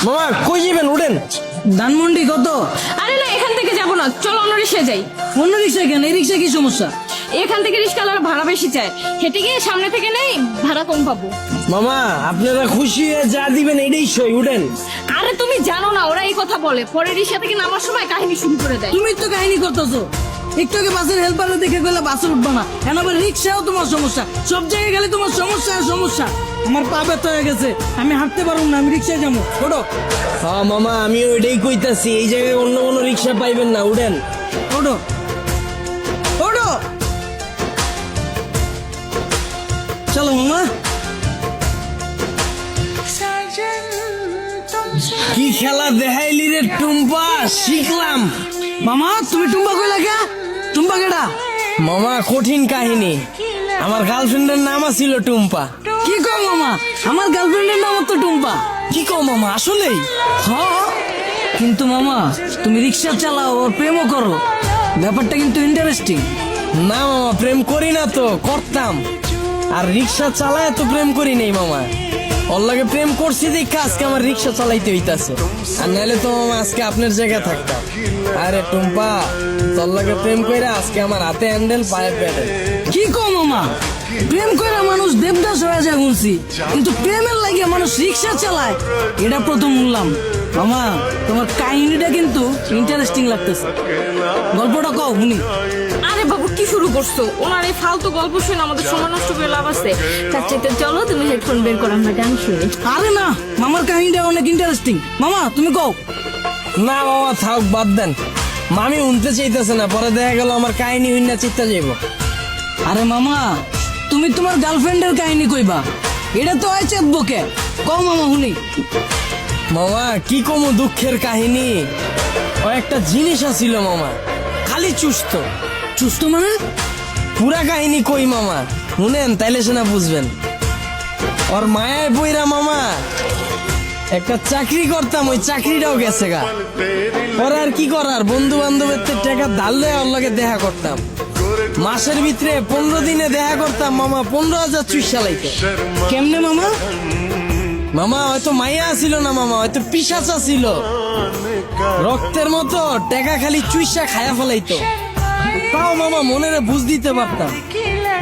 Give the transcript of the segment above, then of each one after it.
মামা কই যাবেন? উঠেন। ধানমন্ডি কত? আরে না, এখান থেকে যাবো না, চলো অন্য রিক্সায় যাই। অন্য রিক্সায় কেন? এই রিক্সা কি সমস্যা? এখান থেকে রিক্সাওয়ালারা ভাড়া বেশি চায়, হেঁটে গিয়ে সামনে থেকে নেই, ভাড়া কম পাবো। মামা আপনারা খুশি হয়ে যা দিবেন এটাই সই। উঠেন। আরে তুমি জানো না, ওরা এই কথা বলে, পরে রিক্সা থেকে নামার সময় কাহিনী শুরু করে দেয়। তুমি তো কাহিনী করতেছো। একটু আগে বাসের হেল্পারে দেখে গেলে বাসে উঠবা না, এখন আবার রিক্সাও তোমার সমস্যা। সব জায়গায় গেলে তোমার সমস্যা আর সমস্যা। আমার পা ব্যথা হয়ে গেছে, আমি হাঁটতে পারবো না, আমি রিক্সায় যাবো। ওঠো হ্যাঁ মামা আমিও এটাই কইতাছি, এই জায়গায় অন্য কোনো রিক্সা পাইবেন না। উঠেন। ওঠো ওঠো, চলো মামা। কি খেলা দেখাইলি রে টুম্পা, শিখলাম। মামা তুমি টুম্বা কইলা কে? টুম্বা কেডা? মামা কঠিন কাহিনী, আমার গার্লফ্রেন্ডের নাম ছিল টুম্পা। কি কও মামা? আমার গার্লফ্রেন্ডের নাম তো টুম্পা। কি কও মামা, আসলেই? হ্যাঁ, কিন্তু মামা তুমি রিক্সা চালাও আর প্রেমও করো, ব্যাপারটা কিন্তু ইন্টারেস্টিং। না মামা প্রেম করি না তো, করতাম। আর রিক্সা চালায় তো প্রেম করি নাই মামা, ওর লাগে প্রেম করছি দেখে আজকে আমার রিক্সা চালাইতে হইতাছে। আর নাহলে তো মামা আজকে আপনার জায়গায় থাকতাম। আরে টুম্পা, তোর লাগে প্রেম কইরা আজকে আমার হাতে হ্যান্ডেল পায়ে প্যাডেল। কি কও মামা? প্রেম করে মানুষ দেবদাস হয়ে যায় বলছি, কিন্তু প্রেমের লাগে মানুষ রিক্সা চালায় এটা প্রথম শুনলাম। মামা তোমার কাহিনীটা কিন্তু ইন্টারেস্টিং লাগতেছে, গল্পটা কও শুনি। আরে বাবু কি শুরু করছো? ওনার এই ফালতু গল্প শুনে আমাদের সময় নষ্ট করে লাভ আছে। তার চাইতে চলো তুমি হেডফোন বের করো, আমরা গান শুনি। আরে না, মামার কাহিনীটা অনেক ইন্টারেস্টিং। মামা তুমি কও। না মামা থাক, বাদ দেন। মামি উনতে চাইতেছে না, পরে দেখা গেল আমার কাহিনী হইনা চিত্তা যাইব। আরে মামা তুমি তোমার গার্লফ্রেন্ডের কাহিনী কইবা, এটা তো হয় চেতবকে। কও মামা শুনি। মামা কি কমু দুঃখের কাহিনী, ও একটা জিনিস আছিল মামা, খালি চুস্ত। চুস্ত মানে? পুরা কাহিনী কই মামা, শুনেন তাইলে সেনা বুঝবেন। ওর মায়ায় বইরা মামা একটা চাকরি করতাম, ওই চাকরিটাও গেছে গা। ওরা আর কি করার, বন্ধু বান্ধবের টাকা ধার লয়ে ওর লগে দেখা করতাম। মাসের ভিতরে 15 দিনে দেখা করতাম মামা, 15,000 চুইসা লাইতো। কেমনে মামা? মামা হয়তো মাইয়া ছিল না মামা, হয়তো পিশাচা ছিল, রক্তের মতো টাকা খালি চুইসা খায়া ফেলাইতো। তাও মামা মনেরে বুঝ দিতে পারতাম,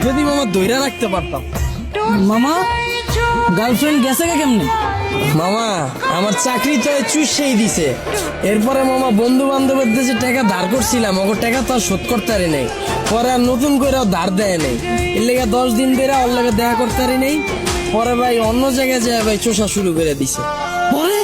যদি মামা দইরা রাখতে পারতাম। মামা গার্লফ্রেন্ড গেছে কে কেমনে? মামা আমার চাকরি তো চুষেই দিছে। এরপরে মামা বন্ধু বান্ধবের যে টাকা ধার করছিলাম, ওর টাকা তো আর শোধ করতে পারি নাই। পরে আর নতুন করে ধার দেয় নাই, এর লেগে 10 দিন ধরে ওর লেগে দেখা করতে পারি নাই। পরে ভাই অন্য জায়গায় যায় ভাই চোষা শুরু করে দিছে। পরে